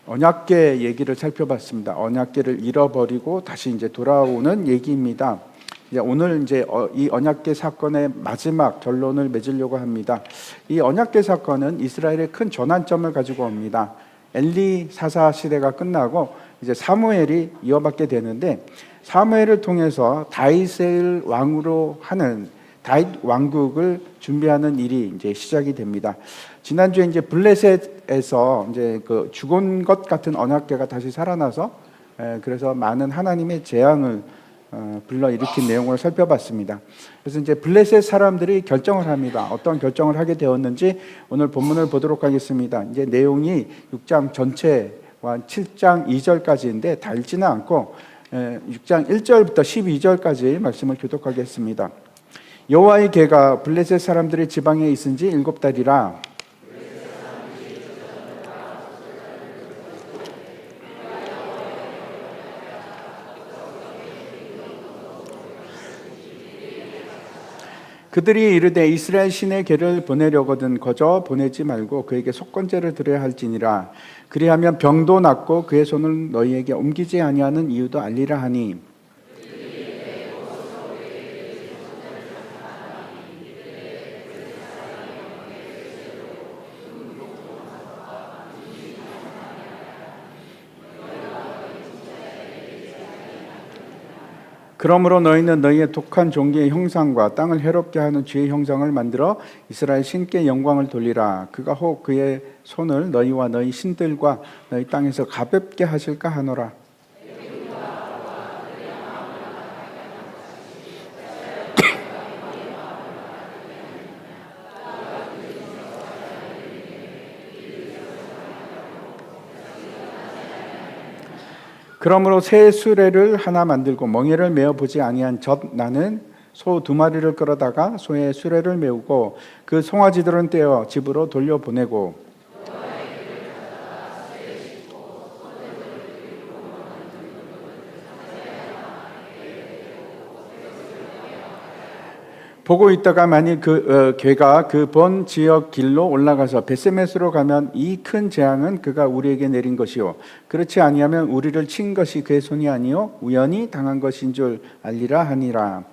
언약궤 얘기를 살펴봤습니다. 언약궤를 잃어버리고 다시 이제 돌아오는 얘기입니다. 오늘 이제 이 언약궤 사건의 마지막 결론을 맺으려고 합니다. 이 언약궤 사건은 이스라엘의 큰 전환점을 가지고 옵니다. 엘리 사사 시대가 끝나고 이제 사무엘이 이어받게 되는데, 사무엘을 통해서 다윗을 왕으로 하는 다윗 왕국을 준비하는 일이 이제 시작이 됩니다. 지난주에 이제 블레셋에서 이제 그 죽은 것 같은 언약궤가 다시 살아나서 그래서 많은 하나님의 재앙을 불러일으킨 내용을 살펴봤습니다. 그래서 이제 블레셋 사람들이 결정을 합니다. 어떤 결정을 하게 되었는지 오늘 본문을 보도록 하겠습니다. 이제 내용이 6장 전체와 7장 2절까지인데 다 읽지는 않고 6장 1절부터 12절까지 말씀을 교독하겠습니다. 여호와의 궤가 블레셋 사람들의 지방에 있은지 7달이라. 그들이 이르되 이스라엘 신의 궤를 보내려거든 거저 보내지 말고 그에게 속건제를 드려야 할지니라. 그리하면 병도 낫고 그의 손을 너희에게 옮기지 아니하는 이유도 알리라 하니. 그러므로 너희는 너희의 독한 종기의 형상과 땅을 해롭게 하는 쥐의 형상을 만들어 이스라엘 신께 영광을 돌리라. 그가 혹 그의 손을 너희와 너희 신들과 너희 땅에서 가볍게 하실까 하노라. 그러므로 새 수레를 하나 만들고 멍에를 메어 보지 아니한 나는 소 2마리를 끌어다가 소의 수레를 메우고 그 송아지들은 떼어 집으로 돌려보내고 보고 있다가 만일 그 궤가 그 본 지역 길로 올라가서 베세메스로 가면 이 큰 재앙은 그가 우리에게 내린 것이요 그렇지 아니하면 우리를 친 것이 그의 손이 아니요 우연히 당한 것인 줄 알리라 하니라.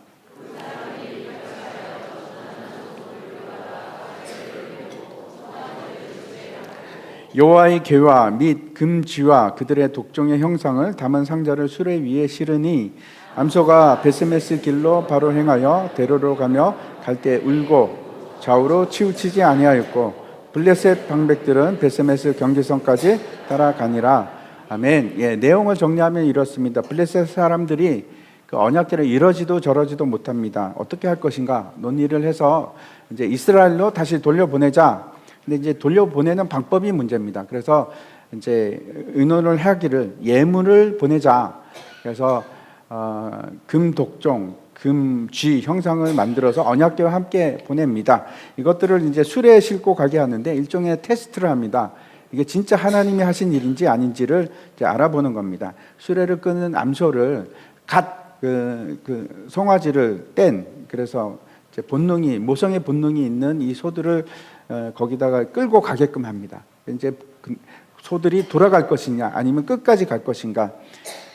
여호와의 궤와 및 금쥐와 그들의 독종의 형상을 담은 상자를 수레 위에 실으니 암소가 베세메스 길로 바로 행하여 대로로 가며 갈 때 울고 좌우로 치우치지 아니하였고 블레셋 방백들은 베세메스 경계선까지 따라가니라. 아멘. 내용을 정리하면 이렇습니다. 블레셋 사람들이 그 언약궤를 이러지도 저러지도 못합니다. 어떻게 할 것인가 논의를 해서 이제 이스라엘로 다시 돌려보내자. 근데 이제 돌려보내는 방법이 문제입니다. 그래서 이제 의논을 하기를 예물을 보내자. 그래서 금 독종, 금 쥐 형상을 만들어서 언약궤와 함께 보냅니다. 이것들을 이제 수레에 싣고 가게 하는데 일종의 테스트를 합니다. 이게 진짜 하나님이 하신 일인지 아닌지를 이제 알아보는 겁니다. 수레를 끄는 암소를 그 송아지를 뗀, 그래서 이제 모성의 본능이 있는 이 소들을 거기다가 끌고 가게끔 합니다. 이제 소들이 돌아갈 것이냐 아니면 끝까지 갈 것인가.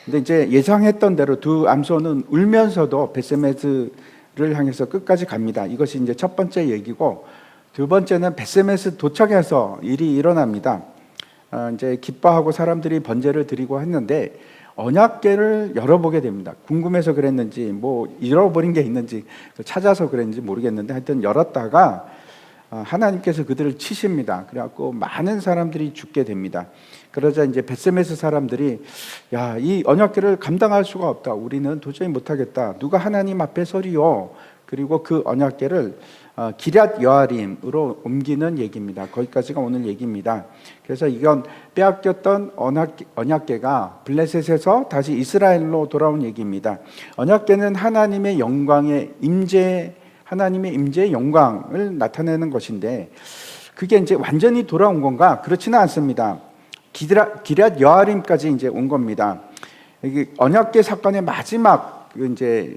근데 이제 예상했던 대로 두 암소는 울면서도 베세메스를 향해서 끝까지 갑니다. 이것이 이제 첫 번째 얘기고, 두 번째는 베세메스 도착해서 일이 일어납니다. 이제 기뻐하고 사람들이 번제를 드리고 했는데 언약궤를 열어보게 됩니다. 궁금해서 그랬는지 뭐 잃어버린 게 있는지 찾아서 그랬는지 모르겠는데 하여튼 열었다가 하나님께서 그들을 치십니다. 그래갖고 많은 사람들이 죽게 됩니다. 그러자 이제 베세메스 사람들이 이 언약궤를 감당할 수가 없다. 우리는 도저히 못하겠다. 누가 하나님 앞에 서리요. 그리고 그 언약궤를 기럇 여아림으로 옮기는 얘기입니다. 거기까지가 오늘 얘기입니다. 그래서 이건 빼앗겼던 언약궤가 블레셋에서 다시 이스라엘로 돌아온 얘기입니다. 언약궤는 하나님의 영광의 하나님의 임재의 영광을 나타내는 것인데 그게 이제 완전히 돌아온 건가? 그렇지는 않습니다. 기럇 여아림까지 이제 온 겁니다. 이게 언약궤 사건의 마지막 이제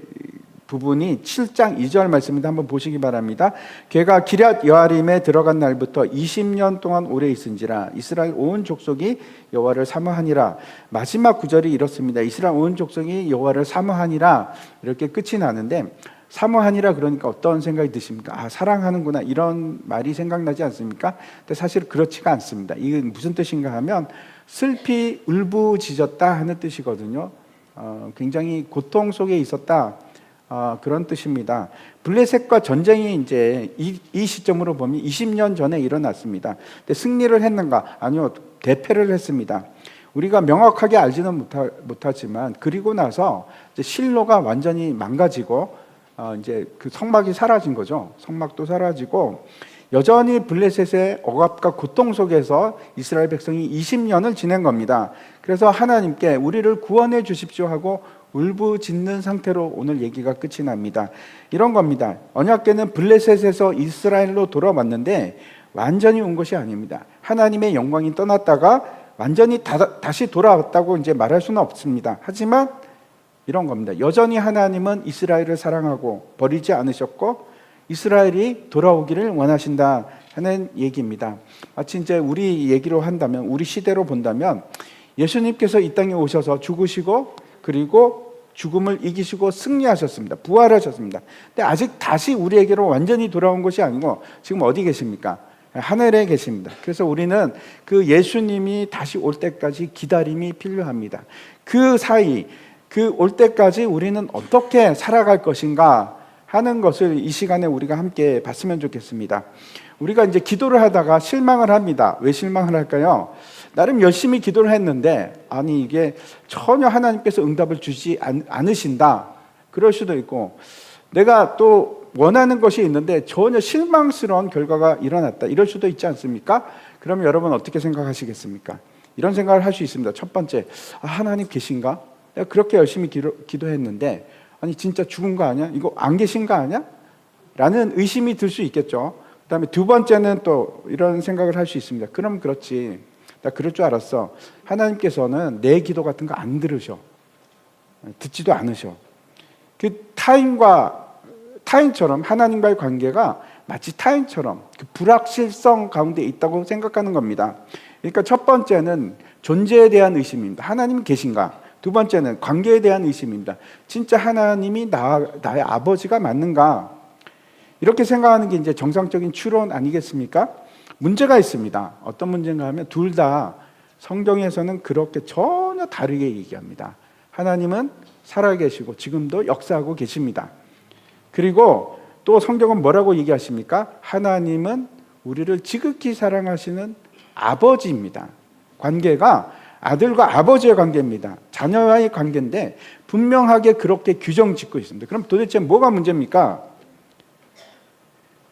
부분이 7장 2절 말씀인데 한번 보시기 바랍니다. 걔가 기럇 여아림에 들어간 날부터 20년 동안 오래 있은지라 이스라엘 온 족속이 여호와를 사모하니라. 마지막 구절이 이렇습니다. 이스라엘 온 족속이 여호와를 사모하니라 이렇게 끝이 나는데, 사모하니라 그러니까 어떤 생각이 드십니까? 사랑하는구나 이런 말이 생각나지 않습니까? 근데 사실 그렇지가 않습니다. 이게 무슨 뜻인가 하면 슬피 울부짖었다 하는 뜻이거든요. 굉장히 고통 속에 있었다, 그런 뜻입니다. 블레셋과 전쟁이 이제 이 시점으로 보면 20년 전에 일어났습니다. 근데 승리를 했는가? 아니요, 대패를 했습니다. 우리가 명확하게 알지는 못하지만 그리고 나서 이제 실로가 완전히 망가지고 이제 그 성막이 사라진 거죠. 성막도 사라지고 여전히 블레셋의 억압과 고통 속에서 이스라엘 백성이 20년을 지낸 겁니다. 그래서 하나님께 우리를 구원해 주십시오 하고 울부짖는 상태로 오늘 얘기가 끝이 납니다. 이런 겁니다. 언약궤는 블레셋에서 이스라엘로 돌아왔는데 완전히 온 것이 아닙니다. 하나님의 영광이 떠났다가 완전히 다시 돌아왔다고 이제 말할 수는 없습니다. 하지만 이런 겁니다. 여전히 하나님은 이스라엘을 사랑하고 버리지 않으셨고 이스라엘이 돌아오기를 원하신다 하는 얘기입니다. 마치 이제 우리 얘기로 한다면, 우리 시대로 본다면 예수님께서 이 땅에 오셔서 죽으시고 그리고 죽음을 이기시고 승리하셨습니다. 부활하셨습니다. 근데 아직 다시 우리에게로 완전히 돌아온 것이 아니고 지금 어디 계십니까? 하늘에 계십니다. 그래서 우리는 그 예수님이 다시 올 때까지 기다림이 필요합니다. 그 사이, 그 올 때까지 우리는 어떻게 살아갈 것인가 하는 것을 이 시간에 우리가 함께 봤으면 좋겠습니다. 우리가 이제 기도를 하다가 실망을 합니다. 왜 실망을 할까요? 나름 열심히 기도를 했는데 아니 이게 전혀 하나님께서 응답을 주지 않으신다. 그럴 수도 있고, 내가 또 원하는 것이 있는데 전혀 실망스러운 결과가 일어났다. 이럴 수도 있지 않습니까? 그러면 여러분 어떻게 생각하시겠습니까? 이런 생각을 할 수 있습니다. 첫 번째, 하나님 계신가? 내가 그렇게 열심히 기도했는데 아니 진짜 죽은 거 아니야? 이거 안 계신 거 아니야? 라는 의심이 들 수 있겠죠. 그 다음에 두 번째는 또 이런 생각을 할 수 있습니다. 그럼 그렇지, 나 그럴 줄 알았어. 하나님께서는 내 기도 같은 거 안 들으셔. 듣지도 않으셔. 그 타인처럼 하나님과의 관계가 마치 타인처럼 그 불확실성 가운데 있다고 생각하는 겁니다. 그러니까 첫 번째는 존재에 대한 의심입니다. 하나님이 계신가? 두 번째는 관계에 대한 의심입니다. 진짜 하나님이 나의 아버지가 맞는가? 이렇게 생각하는 게 이제 정상적인 추론 아니겠습니까? 문제가 있습니다. 어떤 문제인가 하면 둘 다 성경에서는 그렇게 전혀 다르게 얘기합니다. 하나님은 살아계시고 지금도 역사하고 계십니다. 그리고 또 성경은 뭐라고 얘기하십니까? 하나님은 우리를 지극히 사랑하시는 아버지입니다. 관계가 아들과 아버지의 관계입니다. 자녀와의 관계인데 분명하게 그렇게 규정 짓고 있습니다. 그럼 도대체 뭐가 문제입니까?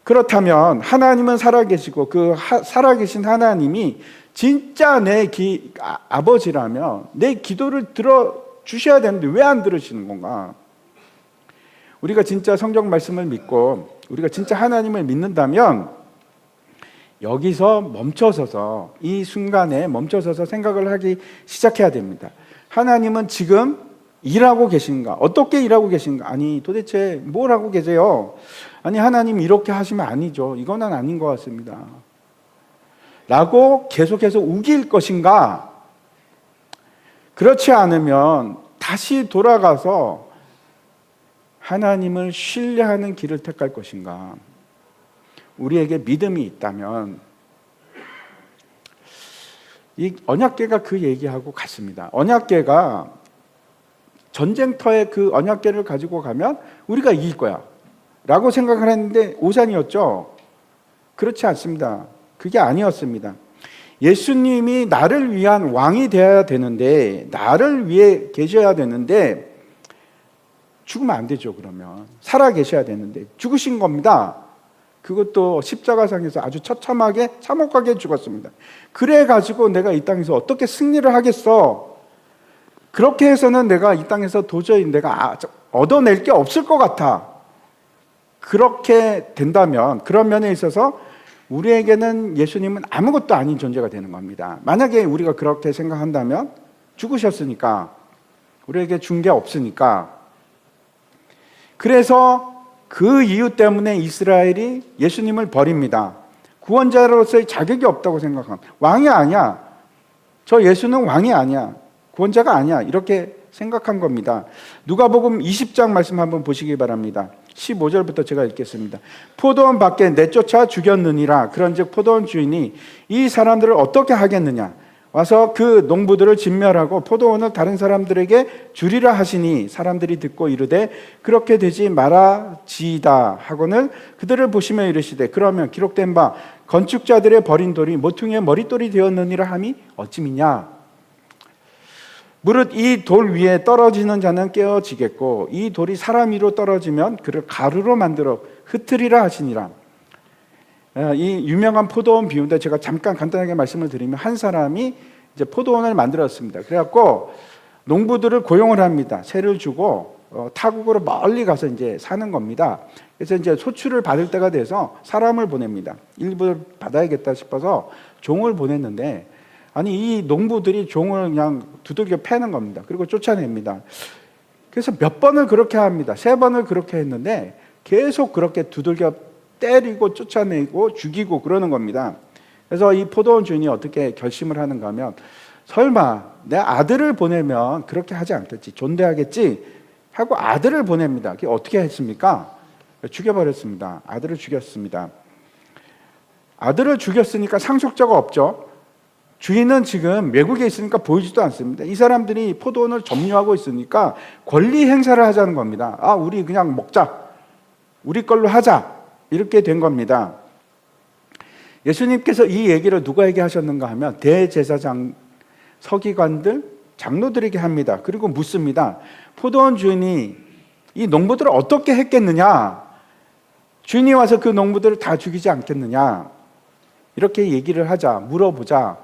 그렇다면 하나님은 살아계시고 그 살아계신 하나님이 진짜 내 아버지라면 내 기도를 들어주셔야 되는데 왜 안 들으시는 건가? 우리가 진짜 성경 말씀을 믿고 우리가 진짜 하나님을 믿는다면 여기서 멈춰서서, 이 순간에 멈춰서서 생각을 하기 시작해야 됩니다. 하나님은 지금 일하고 계신가? 어떻게 일하고 계신가? 아니 도대체 뭘 하고 계세요? 아니 하나님 이렇게 하시면 아니죠. 이거는 아닌 것 같습니다. 라고 계속해서 우길 것인가? 그렇지 않으면 다시 돌아가서 하나님을 신뢰하는 길을 택할 것인가? 우리에게 믿음이 있다면 이 언약궤가 그 얘기하고 같습니다. 언약궤가 전쟁터에 그 언약궤를 가지고 가면 우리가 이길 거야 라고 생각을 했는데 오산이었죠. 그렇지 않습니다. 그게 아니었습니다. 예수님이 나를 위한 왕이 되어야 되는데, 나를 위해 계셔야 되는데 죽으면 안 되죠. 그러면 살아 계셔야 되는데 죽으신 겁니다. 그것도 십자가상에서 아주 처참하게 참혹하게 죽었습니다. 그래가지고 내가 이 땅에서 어떻게 승리를 하겠어? 그렇게 해서는 내가 이 땅에서 도저히 내가 얻어낼 게 없을 것 같아. 그렇게 된다면, 그런 면에 있어서 우리에게는 예수님은 아무것도 아닌 존재가 되는 겁니다. 만약에 우리가 그렇게 생각한다면 죽으셨으니까 우리에게 준 게 없으니까. 그래서 그 이유 때문에 이스라엘이 예수님을 버립니다. 구원자로서의 자격이 없다고 생각합니다. 왕이 아니야. 저 예수는 왕이 아니야. 구원자가 아니야. 이렇게 생각한 겁니다. 누가복음 20장 말씀 한번 보시기 바랍니다. 15절부터 제가 읽겠습니다. 포도원 밖에 내쫓아 죽였느니라. 그런즉 포도원 주인이 이 사람들을 어떻게 하겠느냐. 와서 그 농부들을 진멸하고 포도원을 다른 사람들에게 주리라 하시니 사람들이 듣고 이르되 그렇게 되지 말아지이다 하고는 그들을 보시며 이르시되 그러면 기록된 바 건축자들의 버린 돌이 모퉁이의 머릿돌이 되었느니라 함이 어찌미냐. 무릇 이 돌 위에 떨어지는 자는 깨어지겠고 이 돌이 사람 위로 떨어지면 그를 가루로 만들어 흩으리라 하시니라. 이 유명한 포도원 비유인데 제가 잠깐 간단하게 말씀을 드리면 한 사람이 이제 포도원을 만들었습니다. 그래갖고 농부들을 고용을 합니다. 세를 주고 타국으로 멀리 가서 이제 사는 겁니다. 그래서 이제 소출을 받을 때가 돼서 사람을 보냅니다. 일부를 받아야겠다 싶어서 종을 보냈는데 아니 이 농부들이 종을 그냥 두들겨 패는 겁니다. 그리고 쫓아냅니다. 그래서 몇 번을 그렇게 합니다. 3번을 그렇게 했는데 계속 그렇게 두들겨 때리고 쫓아내고 죽이고 그러는 겁니다. 그래서 이 포도원 주인이 어떻게 결심을 하는가 하면 설마 내 아들을 보내면 그렇게 하지 않겠지, 존대하겠지 하고 아들을 보냅니다. 그게 어떻게 했습니까? 죽여버렸습니다. 아들을 죽였습니다. 아들을 죽였으니까 상속자가 없죠. 주인은 지금 외국에 있으니까 보이지도 않습니다. 이 사람들이 포도원을 점유하고 있으니까 권리 행사를 하자는 겁니다. 아, 우리 그냥 먹자. 우리 걸로 하자. 이렇게 된 겁니다. 예수님께서 이 얘기를 누구에게 하셨는가 하면 대제사장, 서기관들, 장로들에게 합니다. 그리고 묻습니다. 포도원 주인이 이 농부들을 어떻게 했겠느냐? 주인이 와서 그 농부들을 다 죽이지 않겠느냐? 이렇게 얘기를 하자, 물어보자.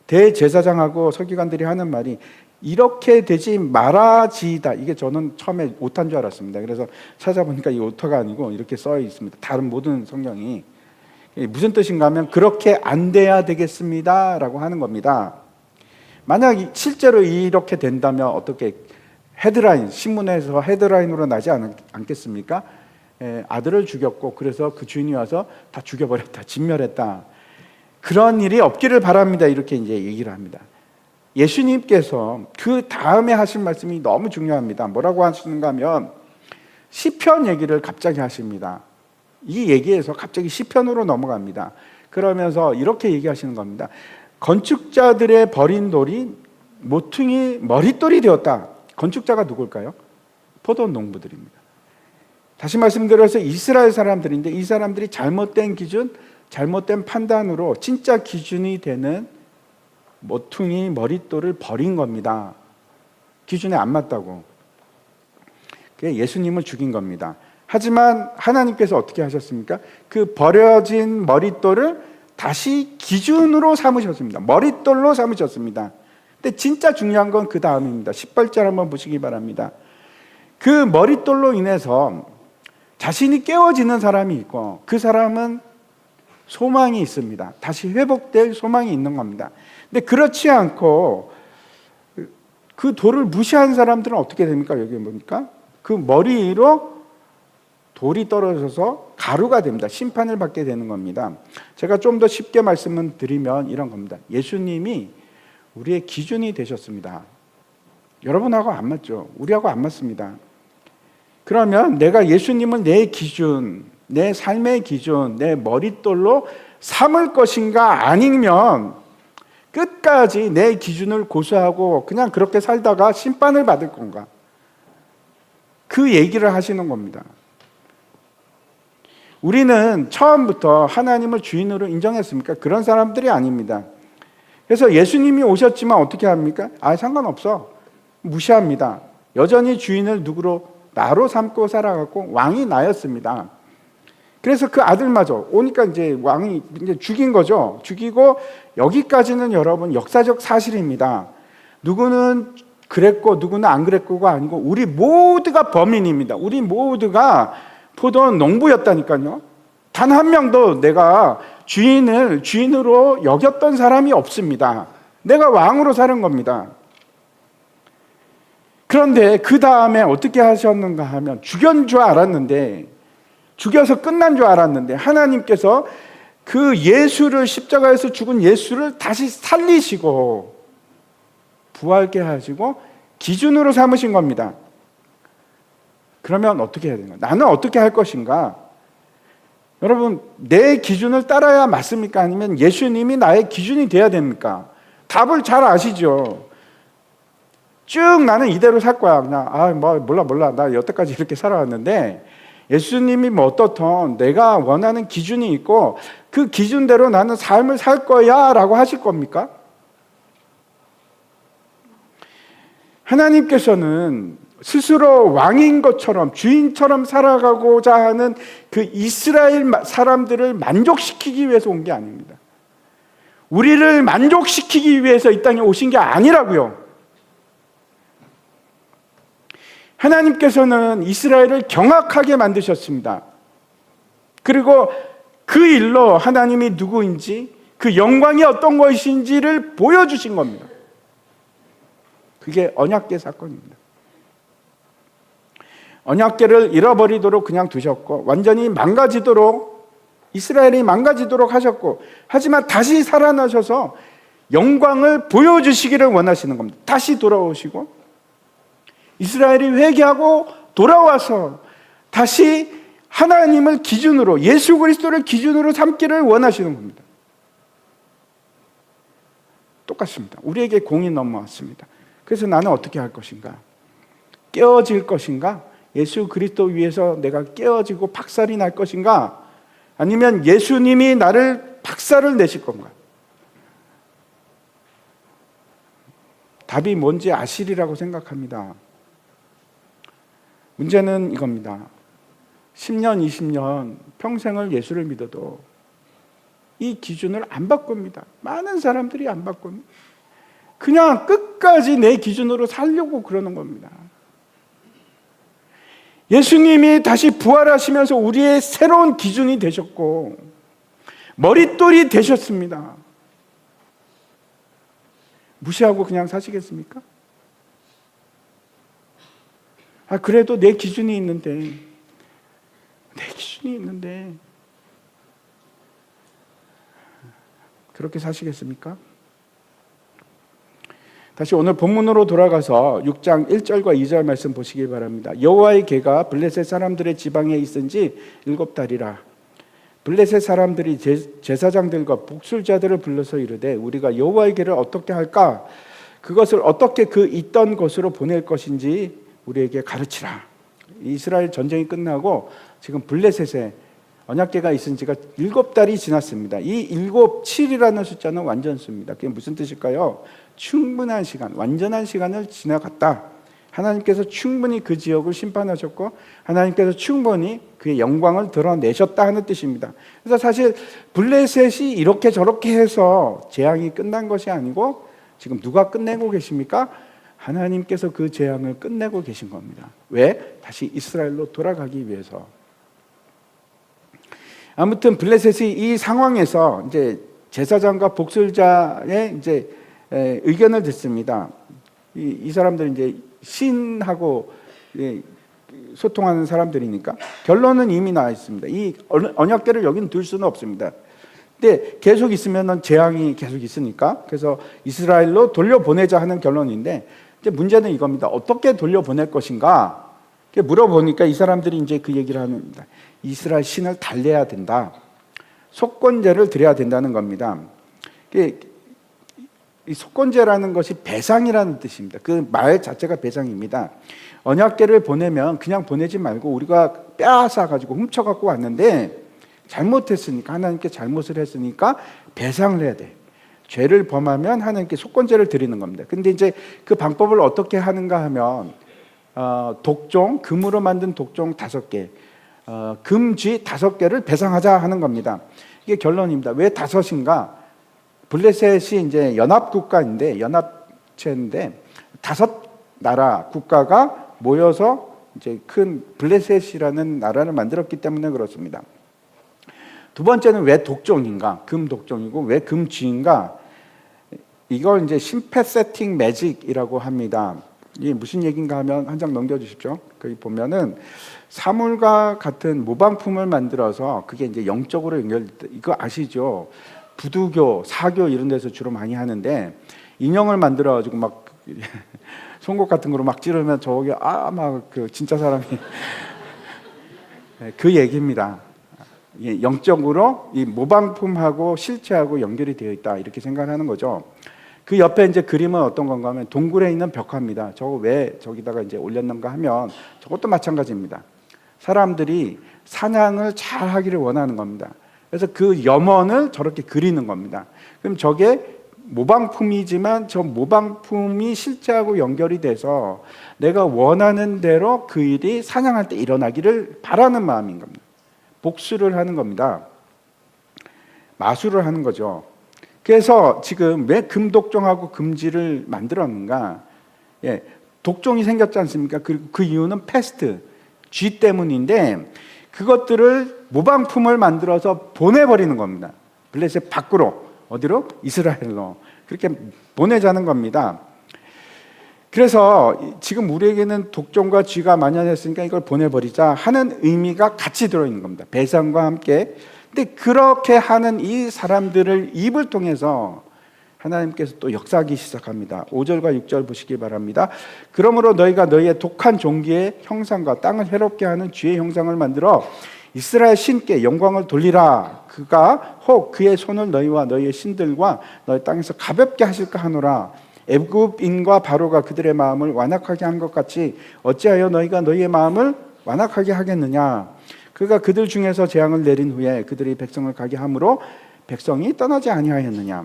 대제사장하고 서기관들이 하는 말이 이렇게 되지 말아지이다. 이게 저는 처음에 오타인 줄 알았습니다. 그래서 찾아보니까 이 오타가 아니고 이렇게 써 있습니다. 다른 모든 성경이. 무슨 뜻인가 하면 그렇게 안 돼야 되겠습니다 라고 하는 겁니다. 만약 실제로 이렇게 된다면 어떻게 헤드라인, 신문에서 헤드라인으로 나지 않겠습니까? 아들을 죽였고 그래서 그 주인이 와서 다 죽여버렸다, 진멸했다. 그런 일이 없기를 바랍니다. 이렇게 이제 얘기를 합니다. 예수님께서 그 다음에 하신 말씀이 너무 중요합니다. 뭐라고 하시는가 하면 시편 얘기를 갑자기 하십니다. 이 얘기에서 갑자기 시편으로 넘어갑니다. 그러면서 이렇게 얘기하시는 겁니다. 건축자들의 버린 돌이 모퉁이 머릿돌이 되었다. 건축자가 누굴까요? 포도원 농부들입니다. 다시 말씀드려서 이스라엘 사람들인데 이 사람들이 잘못된 기준, 잘못된 판단으로 진짜 기준이 되는 모퉁이 머릿돌을 버린 겁니다. 기준에 안 맞다고. 그게 예수님을 죽인 겁니다. 하지만 하나님께서 어떻게 하셨습니까? 그 버려진 머릿돌을 다시 기준으로 삼으셨습니다. 머릿돌로 삼으셨습니다. 근데 진짜 중요한 건 그 다음입니다. 18절 한번 보시기 바랍니다. 그 머릿돌로 인해서 자신이 깨워지는 사람이 있고 그 사람은 소망이 있습니다. 다시 회복될 소망이 있는 겁니다. 근데 그렇지 않고 그 돌을 무시한 사람들은 어떻게 됩니까? 여기 보니까 그 머리로 돌이 떨어져서 가루가 됩니다. 심판을 받게 되는 겁니다. 제가 좀 더 쉽게 말씀을 드리면 이런 겁니다. 예수님이 우리의 기준이 되셨습니다. 여러분하고 안 맞죠? 우리하고 안 맞습니다. 그러면 내가 예수님을 내 기준, 내 삶의 기준, 내 머릿돌로 삼을 것인가 아니면 끝까지 내 기준을 고수하고 그냥 그렇게 살다가 심판을 받을 건가? 그 얘기를 하시는 겁니다. 우리는 처음부터 하나님을 주인으로 인정했습니까? 그런 사람들이 아닙니다. 그래서 예수님이 오셨지만 어떻게 합니까? 상관없어. 무시합니다. 여전히 주인을 누구로? 나로 삼고 살아갔고 왕이 나였습니다. 그래서 그 아들마저 오니까 이제 왕이 이제 죽인 거죠. 죽이고 여기까지는 여러분 역사적 사실입니다. 누구는 그랬고 누구는 안 그랬고가 아니고 우리 모두가 범인입니다. 우리 모두가 포도원 농부였다니까요. 단 한 명도 내가 주인을 주인으로 여겼던 사람이 없습니다. 내가 왕으로 사는 겁니다. 그런데 그 다음에 어떻게 하셨는가 하면 죽연 줄 알았는데, 죽여서 끝난 줄 알았는데 하나님께서 그 예수를, 십자가에서 죽은 예수를 다시 살리시고 부활케 하시고 기준으로 삼으신 겁니다. 그러면 어떻게 해야 되는가? 나는 어떻게 할 것인가? 여러분, 내 기준을 따라야 맞습니까? 아니면 예수님이 나의 기준이 돼야 됩니까? 답을 잘 아시죠? 쭉 나는 이대로 살 거야. 그냥 몰라. 나 여태까지 이렇게 살아왔는데 예수님이 뭐 어떻든 내가 원하는 기준이 있고 그 기준대로 나는 삶을 살 거야 라고 하실 겁니까? 하나님께서는 스스로 왕인 것처럼, 주인처럼 살아가고자 하는 그 이스라엘 사람들을 만족시키기 위해서 온 게 아닙니다. 우리를 만족시키기 위해서 이 땅에 오신 게 아니라고요. 하나님께서는 이스라엘을 경악하게 만드셨습니다. 그리고 그 일로 하나님이 누구인지, 그 영광이 어떤 것인지를 보여주신 겁니다. 그게 언약궤 사건입니다. 언약궤를 잃어버리도록 그냥 두셨고, 완전히 망가지도록, 이스라엘이 망가지도록 하셨고, 하지만 다시 살아나셔서 영광을 보여주시기를 원하시는 겁니다. 다시 돌아오시고 이스라엘이 회개하고 돌아와서 다시 하나님을 기준으로, 예수 그리스도를 기준으로 삼기를 원하시는 겁니다. 똑같습니다. 우리에게 공이 넘어왔습니다. 그래서 나는 어떻게 할 것인가? 깨어질 것인가? 예수 그리스도 위해서 내가 깨어지고 박살이 날 것인가? 아니면 예수님이 나를 박살을 내실 건가? 답이 뭔지 아시리라고 생각합니다. 문제는 이겁니다. 10년, 20년 평생을 예수를 믿어도 이 기준을 안 바꿉니다. 많은 사람들이 안 바꿉니다. 그냥 끝까지 내 기준으로 살려고 그러는 겁니다. 예수님이 다시 부활하시면서 우리의 새로운 기준이 되셨고 머릿돌이 되셨습니다. 무시하고 그냥 사시겠습니까? 그래도 내 기준이 있는데 그렇게 사시겠습니까? 다시 오늘 본문으로 돌아가서 6장 1절과 2절 말씀 보시기 바랍니다. 여호와의 궤가 블레셋 사람들의 지방에 있은 지 7달이라. 블레셋 사람들이 제사장들과 복술자들을 불러서 이르되 우리가 여호와의 궤를 어떻게 할까? 그것을 어떻게 그 있던 곳으로 보낼 것인지 우리에게 가르치라. 이스라엘 전쟁이 끝나고 지금 블레셋에 언약궤가 있은 지가 7달이 지났습니다. 이 7, 7이라는 숫자는 완전수입니다. 그게 무슨 뜻일까요? 충분한 시간, 완전한 시간을 지나갔다. 하나님께서 충분히 그 지역을 심판하셨고 하나님께서 충분히 그의 영광을 드러내셨다 하는 뜻입니다. 그래서 사실 블레셋이 이렇게 저렇게 해서 재앙이 끝난 것이 아니고 지금 누가 끝내고 계십니까? 하나님께서 그 재앙을 끝내고 계신 겁니다. 왜? 다시 이스라엘로 돌아가기 위해서. 아무튼 블레셋이 이 상황에서 이제 제사장과 복술자의 이제 의견을 듣습니다. 이 사람들은 이제 신하고 소통하는 사람들이니까 결론은 이미 나와 있습니다. 이 언약궤를 여기는 둘 수는 없습니다. 근데 계속 있으면은 재앙이 계속 있으니까 그래서 이스라엘로 돌려보내자 하는 결론인데 이제 문제는 이겁니다. 어떻게 돌려보낼 것인가? 물어보니까 이 사람들이 이제 그 얘기를 합니다. 이스라엘 신을 달래야 된다. 속건제를 드려야 된다는 겁니다. 이 속건제라는 것이 배상이라는 뜻입니다. 그 말 자체가 배상입니다. 언약궤를 보내면 그냥 보내지 말고 우리가 빼앗아 가지고 훔쳐 갖고 왔는데 잘못했으니까 하나님께 잘못을 했으니까 배상을 해야 돼. 죄를 범하면 하나님께 속건제를 드리는 겁니다. 근데 이제 그 방법을 어떻게 하는가 하면 독종, 금으로 만든 독종 5개, 금쥐 5개를 배상하자 하는 겁니다. 이게 결론입니다. 왜 5인가? 블레셋이 이제 연합국가인데 연합체인데 5나라 국가가 모여서 이제 큰 블레셋이라는 나라를 만들었기 때문에 그렇습니다. 두 번째는 왜 독종인가? 금 독종이고 왜 금쥐인가? 이걸 이제 심패세틱 매직이라고 합니다. 이게 무슨 얘기인가 하면 한 장 넘겨주십시오. 거기 보면은 사물과 같은 모방품을 만들어서 그게 이제 영적으로 이거 아시죠? 부두교, 사교 이런 데서 주로 많이 하는데 인형을 만들어 가지고 막 송곳 같은 거로 막 찌르면 저기 막 그 진짜 사람이 그 얘기입니다. 영적으로 이 모방품하고 실체하고 연결이 되어 있다 이렇게 생각하는 거죠. 그 옆에 이제 그림은 어떤 건가 하면 동굴에 있는 벽화입니다. 저거 왜 저기다가 이제 올렸는가 하면 저것도 마찬가지입니다. 사람들이 사냥을 잘 하기를 원하는 겁니다. 그래서 그 염원을 저렇게 그리는 겁니다. 그럼 저게 모방품이지만 저 모방품이 실제하고 연결이 돼서 내가 원하는 대로 그 일이 사냥할 때 일어나기를 바라는 마음인 겁니다. 복수를 하는 겁니다. 마술을 하는 거죠. 그래서 지금 왜 금독종하고 금지를 만들었는가? 독종이 생겼지 않습니까? 그 이유는 패스트, 쥐 때문인데 그것들을 모방품을 만들어서 보내버리는 겁니다. 블레셋 밖으로. 어디로? 이스라엘로. 그렇게 보내자는 겁니다. 그래서 지금 우리에게는 독종과 쥐가 만연했으니까 이걸 보내버리자 하는 의미가 같이 들어있는 겁니다. 배상과 함께. 근데 그렇게 하는 이 사람들을 입을 통해서 하나님께서 또 역사하기 시작합니다. 5절과 6절 보시기 바랍니다. 그러므로 너희가 너희의 독한 종기의 형상과 땅을 해롭게 하는 쥐의 형상을 만들어 이스라엘 신께 영광을 돌리라. 그가 혹 그의 손을 너희와 너희의 신들과 너희 땅에서 가볍게 하실까 하노라. 애굽인과 바로가 그들의 마음을 완악하게 한 것 같이 어찌하여 너희가 너희의 마음을 완악하게 하겠느냐. 그가 그들 중에서 재앙을 내린 후에 그들이 백성을 가게 함으로 백성이 떠나지 아니하였느냐.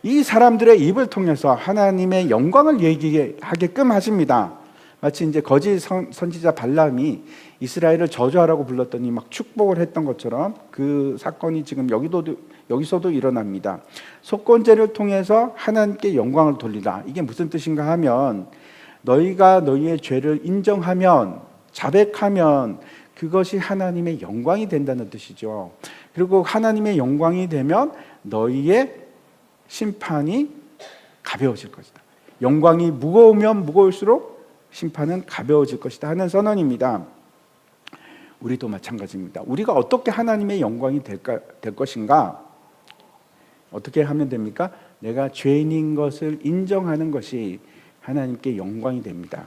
이 사람들의 입을 통해서 하나님의 영광을 얘기하게끔 하십니다. 마치 이제 거짓 선지자 발람이 이스라엘을 저주하라고 불렀더니 막 축복을 했던 것처럼 그 사건이 지금 여기서도 일어납니다. 속건제를 통해서 하나님께 영광을 돌리라. 이게 무슨 뜻인가 하면 너희가 너희의 죄를 인정하면, 자백하면 그것이 하나님의 영광이 된다는 뜻이죠. 그리고 하나님의 영광이 되면 너희의 심판이 가벼워질 것이다. 영광이 무거우면 무거울수록 심판은 가벼워질 것이다 하는 선언입니다. 우리도 마찬가지입니다. 우리가 어떻게 하나님의 영광이 될 것인가? 어떻게 하면 됩니까? 내가 죄인인 것을 인정하는 것이 하나님께 영광이 됩니다.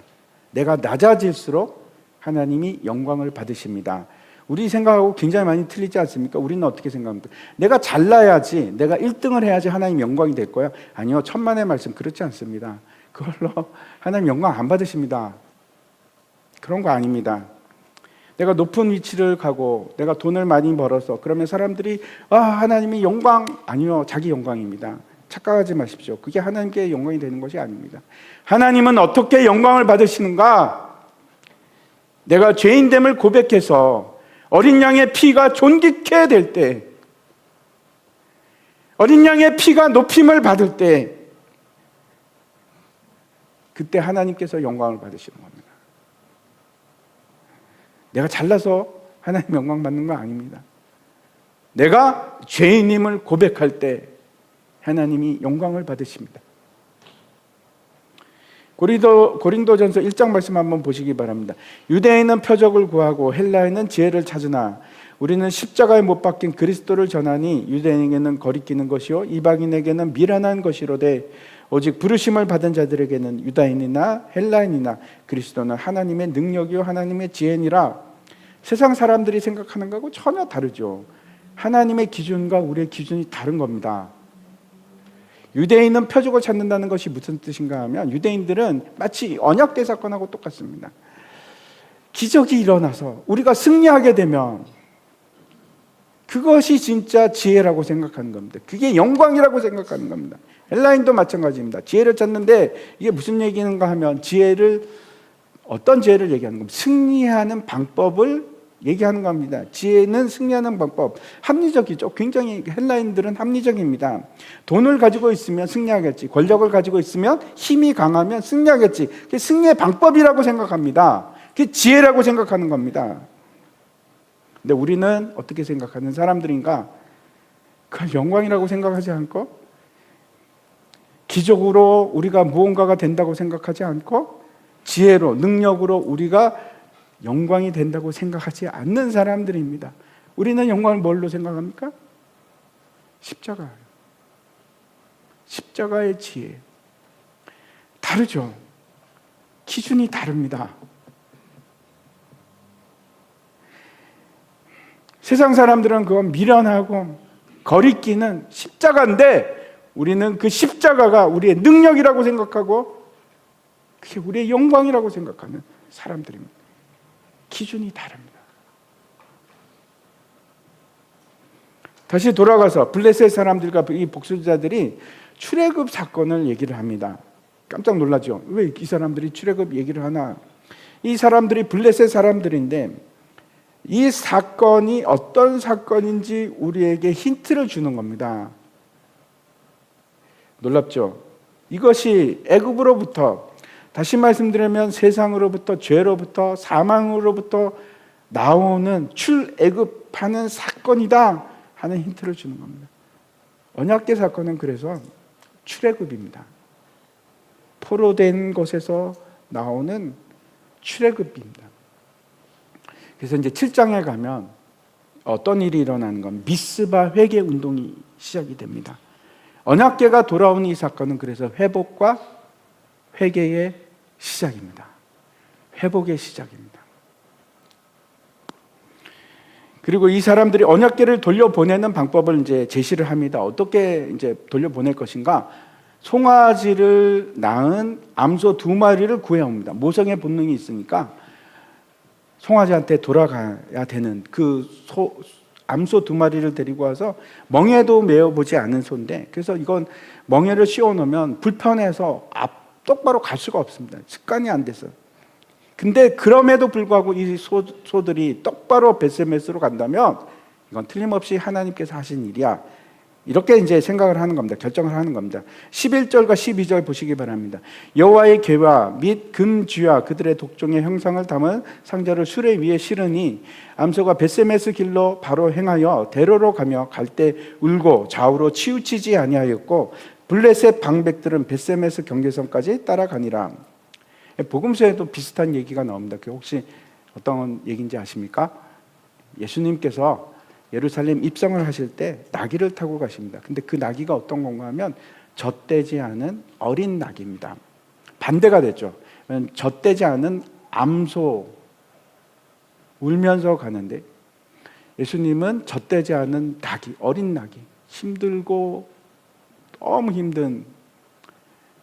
내가 낮아질수록 하나님이 영광을 받으십니다. 우리 생각하고 굉장히 많이 틀리지 않습니까? 우리는 어떻게 생각합니까? 내가 잘나야지, 내가 1등을 해야지 하나님 영광이 될 거야? 아니요, 천만의 말씀 그렇지 않습니다. 그걸로 하나님 영광 안 받으십니다. 그런 거 아닙니다. 내가 높은 위치를 가고 내가 돈을 많이 벌어서 그러면 사람들이 하나님이 영광, 아니요, 자기 영광입니다. 착각하지 마십시오. 그게 하나님께 영광이 되는 것이 아닙니다. 하나님은 어떻게 영광을 받으시는가? 내가 죄인됨을 고백해서 어린 양의 피가 존귀케 될 때, 어린 양의 피가 높임을 받을 때, 그때 하나님께서 영광을 받으시는 겁니다. 내가 잘나서 하나님 영광 받는 거 아닙니다. 내가 죄인임을 고백할 때 하나님이 영광을 받으십니다. 고린도전서 1장 말씀 한번 보시기 바랍니다. 유대인은 표적을 구하고 헬라인은 지혜를 찾으나 우리는 십자가에 못 박힌 그리스도를 전하니 유대인에게는 거리끼는 것이요 이방인에게는 미련한 것이로되 오직 부르심을 받은 자들에게는 유다인이나 헬라인이나 그리스도는 하나님의 능력이요 하나님의 지혜니라. 세상 사람들이 생각하는 거하고 전혀 다르죠. 하나님의 기준과 우리의 기준이 다른 겁니다. 유대인은 표적을 찾는다는 것이 무슨 뜻인가 하면 유대인들은 마치 언약궤 사건하고 똑같습니다. 기적이 일어나서 우리가 승리하게 되면 그것이 진짜 지혜라고 생각하는 겁니다. 그게 영광이라고 생각하는 겁니다. 헬라인도 마찬가지입니다. 지혜를 찾는데 이게 무슨 얘기인가 하면 어떤 지혜를 얘기하는 겁니다. 승리하는 방법을 얘기하는 겁니다. 지혜는 승리하는 방법, 합리적이죠. 굉장히 헬라인들은 합리적입니다. 돈을 가지고 있으면 승리하겠지. 권력을 가지고 있으면 힘이 강하면 승리하겠지. 그게 승리의 방법이라고 생각합니다. 그게 지혜라고 생각하는 겁니다. 근데 우리는 어떻게 생각하는 사람들인가? 그걸 영광이라고 생각하지 않고 기적으로 우리가 무언가가 된다고 생각하지 않고 지혜로, 능력으로 우리가 영광이 된다고 생각하지 않는 사람들입니다. 우리는 영광을 뭘로 생각합니까? 십자가예요. 십자가의 지혜. 다르죠. 기준이 다릅니다. 세상 사람들은 그건 미련하고 거리끼는 십자가인데 우리는 그 십자가가 우리의 능력이라고 생각하고 그게 우리의 영광이라고 생각하는 사람들입니다. 기준이 다릅니다. 다시 돌아가서 블레셋 사람들과 이 복수자들이 출애굽 사건을 얘기를 합니다. 깜짝 놀라죠. 왜 이 사람들이 출애굽 얘기를 하나? 이 사람들이 블레셋 사람들인데 이 사건이 어떤 사건인지 우리에게 힌트를 주는 겁니다. 놀랍죠? 이것이 애굽으로부터, 다시 말씀드리면 세상으로부터, 죄로부터, 사망으로부터 나오는 출애굽하는 사건이다 하는 힌트를 주는 겁니다. 언약궤 사건은 그래서 출애굽입니다. 포로된 곳에서 나오는 출애굽입니다. 그래서 이제 7장에 가면 어떤 일이 일어나는 건 미스바 회개 운동이 시작이 됩니다. 언약궤가 돌아오는 이 사건은 그래서 회복과 회개의 시작입니다. 회복의 시작입니다. 그리고 이 사람들이 언약궤를 돌려보내는 방법을 이제 제시를 합니다. 어떻게 이제 돌려보낼 것인가? 송아지를 낳은 암소 2마리를 구해옵니다. 모성의 본능이 있으니까 송아지한테 돌아가야 되는 그 암소 2마리를 데리고 와서 멍에도 메어보지 않은 소인데, 그래서 이건 멍에를 씌워놓으면 불편해서 똑바로 갈 수가 없습니다. 습관이 안 돼서. 근데 그럼에도 불구하고 이 소들이 똑바로 베세메스로 간다면 이건 틀림없이 하나님께서 하신 일이야. 이렇게 이제 생각을 하는 겁니다. 결정을 하는 겁니다. 11절과 12절 보시기 바랍니다. 여호와의 궤와 및 금쥐와 그들의 독종의 형상을 담은 상자를 수레 위에 실으니 암소가 베세메스 길로 바로 행하여 대로로 가며 갈 때 울고 좌우로 치우치지 아니하였고 블레셋 방백들은 베세메스 경계선까지 따라가니라. 복음서에도 비슷한 얘기가 나옵니다. 그게 혹시 어떤 얘기인지 아십니까? 예수님께서 예루살렘 입성을 하실 때 나귀를 타고 가십니다. 근데 그 나귀가 어떤 건가 하면 젖되지 않은 어린 나귀입니다. 반대가 됐죠. 젖되지 않은 암소, 울면서 가는데 예수님은 젖되지 않은 나귀, 어린 나귀, 힘들고 너무 힘든,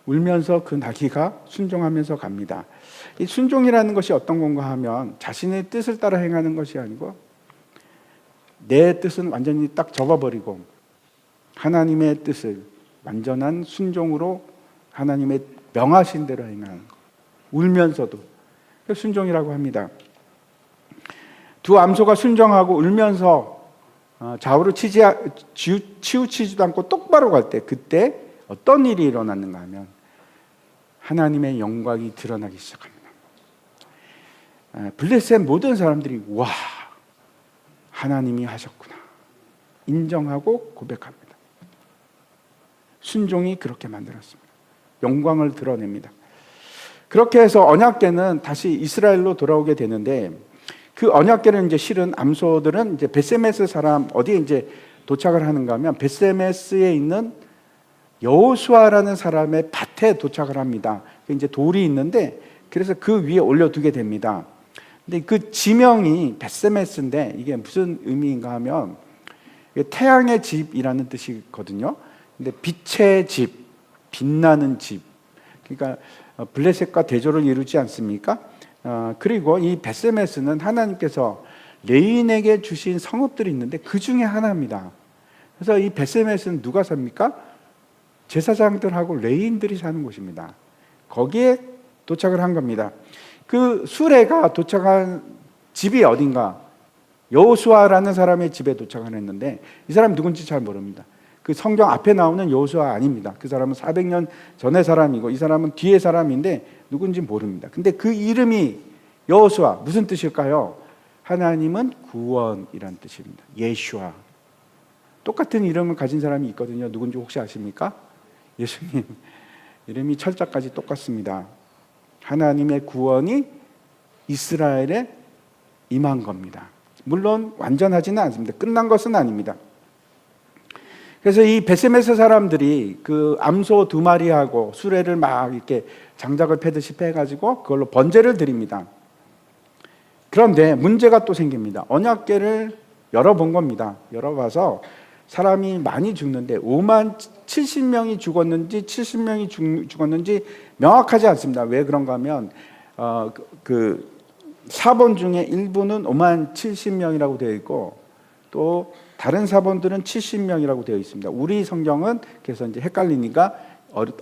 울면서 그 나귀가 순종하면서 갑니다. 이 순종이라는 것이 어떤 건가 하면 자신의 뜻을 따라 행하는 것이 아니고 내 뜻은 완전히 딱 접어버리고 하나님의 뜻을 완전한 순종으로 하나님의 명하신 대로 행하는 것. 울면서도 순종이라고 합니다. 두 암소가 순종하고 울면서 좌우로 치우치지도 않고 똑바로 갈 때, 그때 어떤 일이 일어났는가 하면 하나님의 영광이 드러나기 시작합니다. 블레셋 모든 사람들이 와, 하나님이 하셨구나 인정하고 고백합니다. 순종이 그렇게 만들었습니다. 영광을 드러냅니다. 그렇게 해서 언약궤는 다시 이스라엘로 돌아오게 되는데, 그 언약궤를 이제 실은 암소들은 이제 베세메스 사람 어디에 이제 도착을 하는가 하면 베세메스에 있는 여호수아라는 사람의 밭에 도착을 합니다. 이제 돌이 있는데 그래서 그 위에 올려두게 됩니다. 근데 그 지명이 베세메스인데 이게 무슨 의미인가 하면 태양의 집이라는 뜻이거든요. 근데 빛의 집, 빛나는 집. 그러니까 블레셋과 대조를 이루지 않습니까? 그리고 이 베세메스는 하나님께서 레인에게 주신 성읍들이 있는데 그 중에 하나입니다. 그래서 이 베세메스는 누가 삽니까? 제사장들하고 레인들이 사는 곳입니다. 거기에 도착을 한 겁니다. 그 수레가 도착한 집이 어딘가? 여호수아라는 사람의 집에 도착을 했는데 이 사람 누군지 잘 모릅니다. 그 성경 앞에 나오는 여호수아 아닙니다. 그 사람은 400년 전의 사람이고 이 사람은 뒤의 사람인데 누군지 모릅니다. 근데 그 이름이 여호수아 무슨 뜻일까요? 하나님은 구원이란 뜻입니다. 예슈아. 똑같은 이름을 가진 사람이 있거든요. 누군지 혹시 아십니까? 예수님. 이름이 철자까지 똑같습니다. 하나님의 구원이 이스라엘에 임한 겁니다. 물론 완전하지는 않습니다. 끝난 것은 아닙니다. 그래서 이 베세메스 사람들이 그 암소 2마리하고 수레를 막 이렇게 장작을 패듯이 패가지고 그걸로 번제를 드립니다. 그런데 문제가 또 생깁니다. 언약궤를 열어본 겁니다. 열어봐서 사람이 많이 죽는데 5만 70명이 죽었는지 70명이 죽었는지 명확하지 않습니다. 왜 그런가 하면 그 사본 중에 일부는 5만 70명이라고 되어 있고 또 다른 사본들은 70명이라고 되어 있습니다. 우리 성경은 그래서 이제 헷갈리니까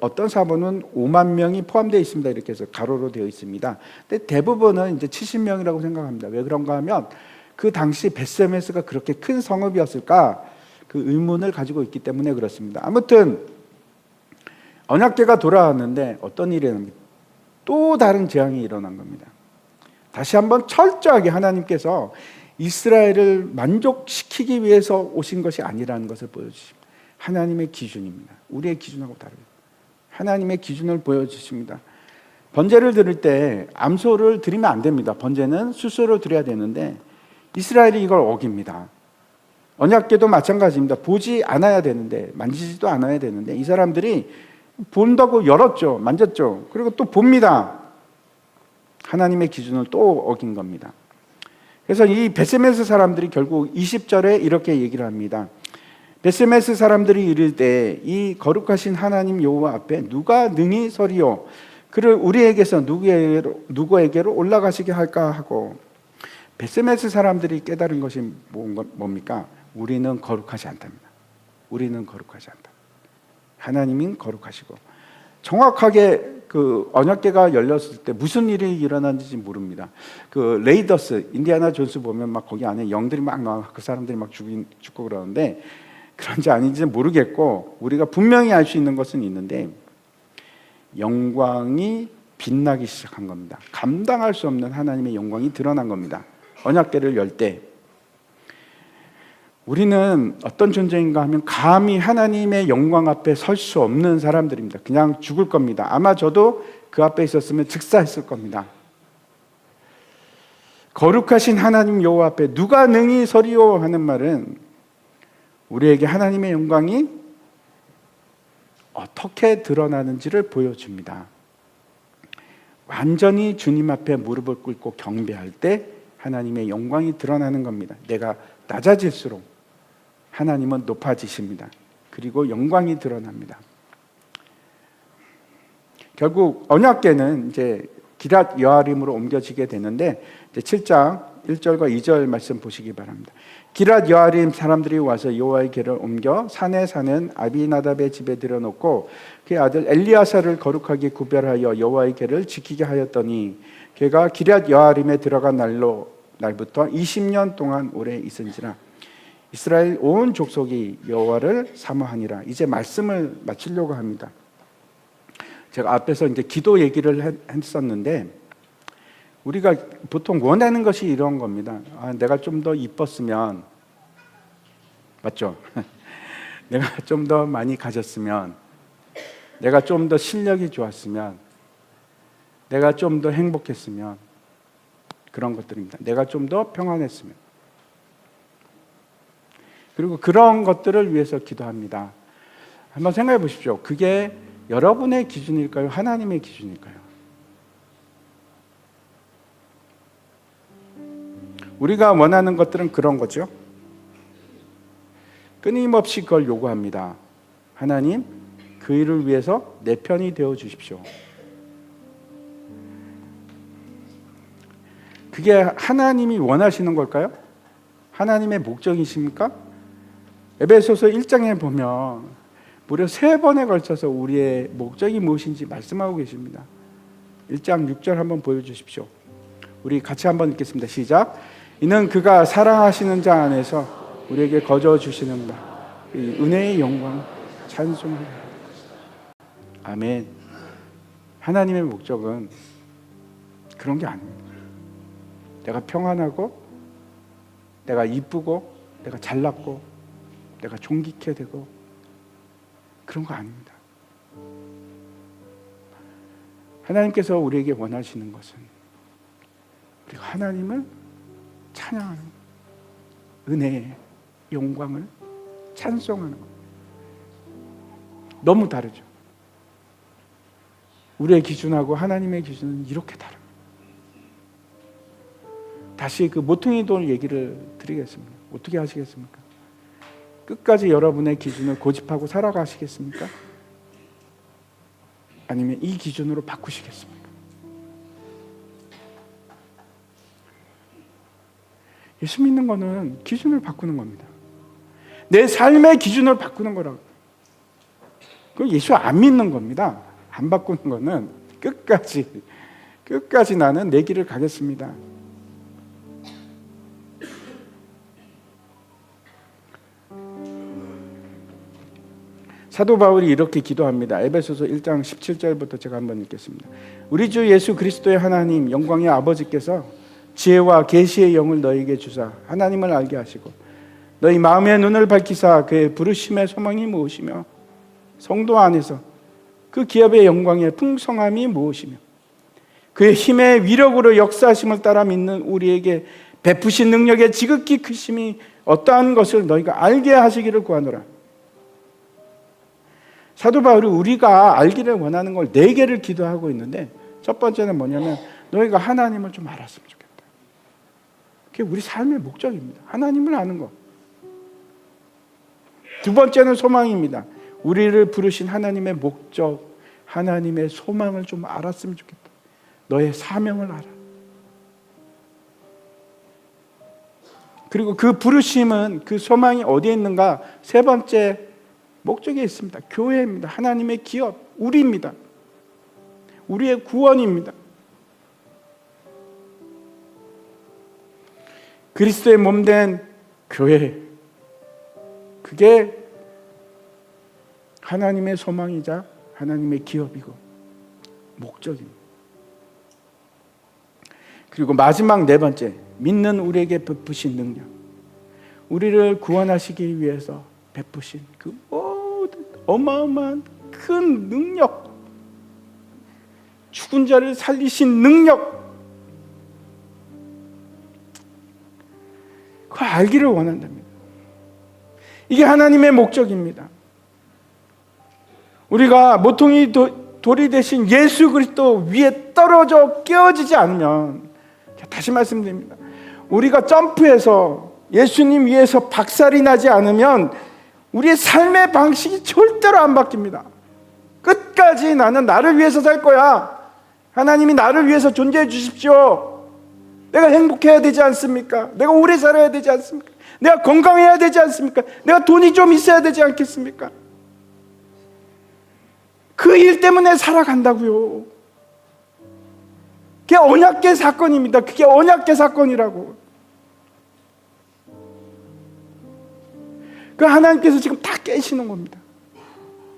어떤 사본은 5만 명이 포함되어 있습니다. 이렇게 해서 가로로 되어 있습니다. 근데 대부분은 이제 70명이라고 생각합니다. 왜 그런가 하면 그 당시 베세메스가 그렇게 큰 성읍이었을까? 그 의문을 가지고 있기 때문에 그렇습니다. 아무튼 언약궤가 돌아왔는데 어떤 일이 일어납니까? 또 다른 재앙이 일어난 겁니다. 다시 한번 철저하게 하나님께서 이스라엘을 만족시키기 위해서 오신 것이 아니라는 것을 보여주십니다. 하나님의 기준입니다. 우리의 기준하고 다릅니다. 하나님의 기준을 보여주십니다. 번제를 드릴 때 암소를 드리면 안 됩니다. 번제는 수소를 드려야 되는데 이스라엘이 이걸 어깁니다. 언약궤도 마찬가지입니다. 보지 않아야 되는데 만지지도 않아야 되는데 이 사람들이 본다고 열었죠. 만졌죠. 그리고 또 봅니다. 하나님의 기준을 또 어긴 겁니다. 그래서 이 베세메스 사람들이 결국 20절에 이렇게 얘기를 합니다. 베세메스 사람들이 이를 때 이 거룩하신 하나님 여호와 앞에 누가 능히 서리요 그를 우리에게서 누구에게로 올라가시게 할까 하고 베세메스 사람들이 깨달은 것이 뭡니까? 우리는 거룩하지 않답니다. 우리는 거룩하지 않다. 하나님은 거룩하시고 정확하게 그 언약궤가 열렸을 때 무슨 일이 일어났는지 모릅니다. 그 레이더스 인디아나 존스 보면 막 거기 안에 영들이 막 그 사람들이 막 죽고 그러는데 그런지 아닌지는 모르겠고 우리가 분명히 알 수 있는 것은 있는데 영광이 빛나기 시작한 겁니다. 감당할 수 없는 하나님의 영광이 드러난 겁니다. 언약궤를 열 때 우리는 어떤 존재인가 하면 감히 하나님의 영광 앞에 설 수 없는 사람들입니다. 그냥 죽을 겁니다. 아마 저도 그 앞에 있었으면 즉사했을 겁니다. 거룩하신 하나님 여호와 앞에 누가 능히 서리요 하는 말은 우리에게 하나님의 영광이 어떻게 드러나는지를 보여줍니다. 완전히 주님 앞에 무릎을 꿇고 경배할 때 하나님의 영광이 드러나는 겁니다. 내가 낮아질수록 하나님은 높아지십니다. 그리고 영광이 드러납니다. 결국 언약궤는 이제 기랏 여아림으로 옮겨지게 되는데 이제 7장 1절과 2절 말씀 보시기 바랍니다. 기랏 여아림 사람들이 와서 여호와의 궤를 옮겨 산에 사는 아비나답의 집에 들여놓고 그의 아들 엘리야사를 거룩하게 구별하여 여호와의 궤를 지키게 하였더니 걔가 기랏 여아림에 들어간 날부터 20년 동안 오래 있은지라 이스라엘 온 족속이 여호와를 사모하니라. 이제 말씀을 마치려고 합니다. 제가 앞에서 이제 기도 얘기를 했었는데 우리가 보통 원하는 것이 이런 겁니다. 내가 좀 더 이뻤으면, 맞죠? 내가 좀 더 많이 가졌으면, 내가 좀 더 실력이 좋았으면, 내가 좀 더 행복했으면, 그런 것들입니다. 내가 좀 더 평안했으면. 그리고 그런 것들을 위해서 기도합니다. 한번 생각해 보십시오. 그게 여러분의 기준일까요? 하나님의 기준일까요? 우리가 원하는 것들은 그런 거죠. 끊임없이 그걸 요구합니다. 하나님, 그 일을 위해서 내 편이 되어 주십시오. 그게 하나님이 원하시는 걸까요? 하나님의 목적이십니까? 에베소서 1장에 보면 무려 3번에 걸쳐서 우리의 목적이 무엇인지 말씀하고 계십니다. 1장 6절 한번 보여주십시오. 우리 같이 한번 읽겠습니다. 시작. 이는 그가 사랑하시는 자 안에서 우리에게 거저 주시는 바 은혜의 영광 찬송하리. 아멘. 하나님의 목적은 그런 게 아닙니다. 내가 평안하고 내가 이쁘고 내가 잘났고 내가 존귀케 되고 그런 거 아닙니다. 하나님께서 우리에게 원하시는 것은 우리가 하나님을 찬양하는 것, 은혜의 영광을 찬송하는 것. 너무 다르죠. 우리의 기준하고 하나님의 기준은 이렇게 다릅니다. 다시 그 모퉁이 돌 얘기를 드리겠습니다. 어떻게 하시겠습니까? 끝까지 여러분의 기준을 고집하고 살아가시겠습니까? 아니면 이 기준으로 바꾸시겠습니까? 예수 믿는 거는 기준을 바꾸는 겁니다. 내 삶의 기준을 바꾸는 거라고. 그럼 예수 안 믿는 겁니다. 안 바꾸는 거는 끝까지 나는 내 길을 가겠습니다. 사도 바울이 이렇게 기도합니다. 에베소서 1장 17절부터 제가 한번 읽겠습니다. 우리 주 예수 그리스도의 하나님 영광의 아버지께서 지혜와 계시의 영을 너희에게 주사 하나님을 알게 하시고 너희 마음의 눈을 밝히사 그의 부르심의 소망이 무엇이며 성도 안에서 그 기업의 영광의 풍성함이 무엇이며 그의 힘의 위력으로 역사하심을 따라 믿는 우리에게 베푸신 능력의 지극히 크심이 어떠한 것을 너희가 알게 하시기를 구하노라. 사도 바울이 우리가 알기를 원하는 걸 4개를 기도하고 있는데 첫 번째는 뭐냐면 너희가 하나님을 좀 알았으면 좋겠다. 그게 우리 삶의 목적입니다. 하나님을 아는 것. 두 번째는 소망입니다. 우리를 부르신 하나님의 목적, 하나님의 소망을 좀 알았으면 좋겠다. 너의 사명을 알아. 그리고 그 부르심은 그 소망이 어디에 있는가? 세 번째 목적에 있습니다. 교회입니다. 하나님의 기업, 우리입니다. 우리의 구원입니다. 그리스도의 몸된 교회, 그게 하나님의 소망이자 하나님의 기업이고 목적입니다. 그리고 마지막 4번째, 믿는 우리에게 베푸신 능력. 우리를 구원하시기 위해서 베푸신 그 모든 어마어마한 큰 능력, 죽은 자를 살리신 능력, 그걸 알기를 원한답니다. 이게 하나님의 목적입니다. 우리가 모퉁이 돌이 되신 예수 그리스도 위에 떨어져 깨어지지 않으면, 다시 말씀드립니다. 우리가 점프해서 예수님 위에서 박살이 나지 않으면 우리의 삶의 방식이 절대로 안 바뀝니다. 끝까지 나는 나를 위해서 살 거야. 하나님이 나를 위해서 존재해 주십시오. 내가 행복해야 되지 않습니까? 내가 오래 살아야 되지 않습니까? 내가 건강해야 되지 않습니까? 내가 돈이 좀 있어야 되지 않겠습니까? 그 일 때문에 살아간다고요. 그게 언약궤 사건입니다. 그게 언약궤 사건이라고. 그 하나님께서 지금 다 깨시는 겁니다.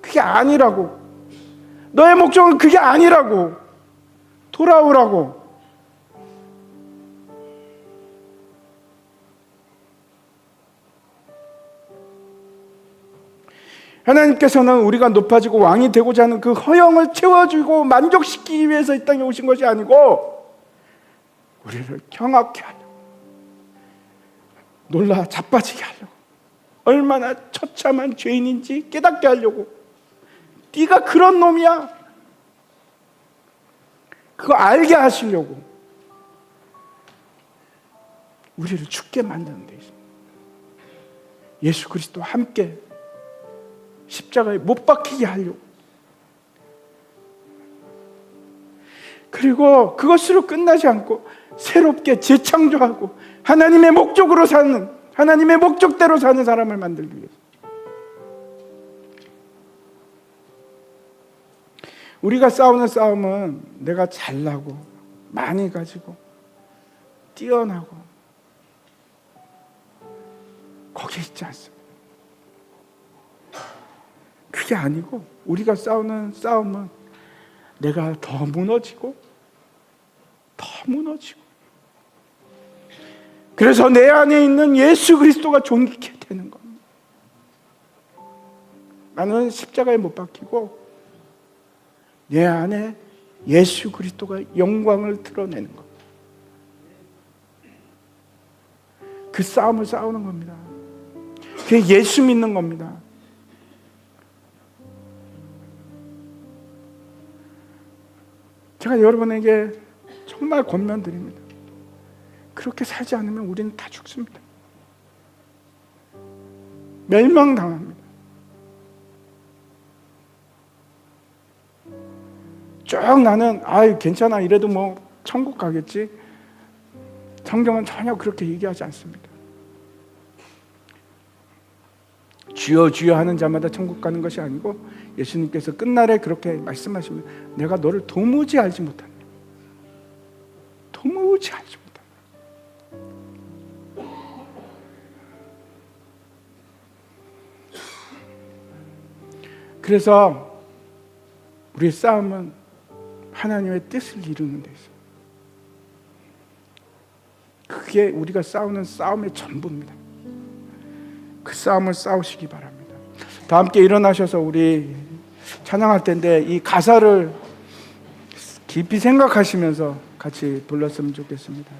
그게 아니라고. 너의 목적은 그게 아니라고. 돌아오라고. 하나님께서는 우리가 높아지고 왕이 되고자 하는 그 허영을 채워주고 만족시키기 위해서 이 땅에 오신 것이 아니고 우리를 경악케 하려고, 놀라 자빠지게 하려고, 얼마나 처참한 죄인인지 깨닫게 하려고. 네가 그런 놈이야, 그거 알게 하시려고 우리를 죽게 만드는 데 있습니다. 예수 그리스도와 함께 십자가에 못 박히게 하려고. 그리고 그것으로 끝나지 않고 새롭게 재창조하고 하나님의 목적으로 사는, 하나님의 목적대로 사는 사람을 만들기 위해서. 우리가 싸우는 싸움은 내가 잘나고 많이 가지고 뛰어나고 거기에 있지 않습니다. 그게 아니고 우리가 싸우는 싸움은 내가 더 무너지고 그래서 내 안에 있는 예수 그리스도가 존귀케 되는 겁니다. 나는 십자가에 못 박히고 내 안에 예수 그리스도가 영광을 드러내는 것. 그 싸움을 싸우는 겁니다. 그게 예수 믿는 겁니다. 제가 여러분에게 정말 권면드립니다. 그렇게 살지 않으면 우리는 다 죽습니다. 멸망당합니다. 쭉 나는 괜찮아 이래도 뭐 천국 가겠지. 성경은 전혀 그렇게 얘기하지 않습니다. 주여 주여 하는 자마다 천국 가는 것이 아니고 예수님께서 끝날에 그렇게 말씀하십니다. 내가 너를 도무지 알지 못한다. 도무지 알지 못한다. 그래서 우리의 싸움은 하나님의 뜻을 이루는 데 있어요. 그게 우리가 싸우는 싸움의 전부입니다. 그 싸움을 싸우시기 바랍니다. 다 함께 일어나셔서 우리 찬양할 텐데 이 가사를 깊이 생각하시면서 같이 불렀으면 좋겠습니다.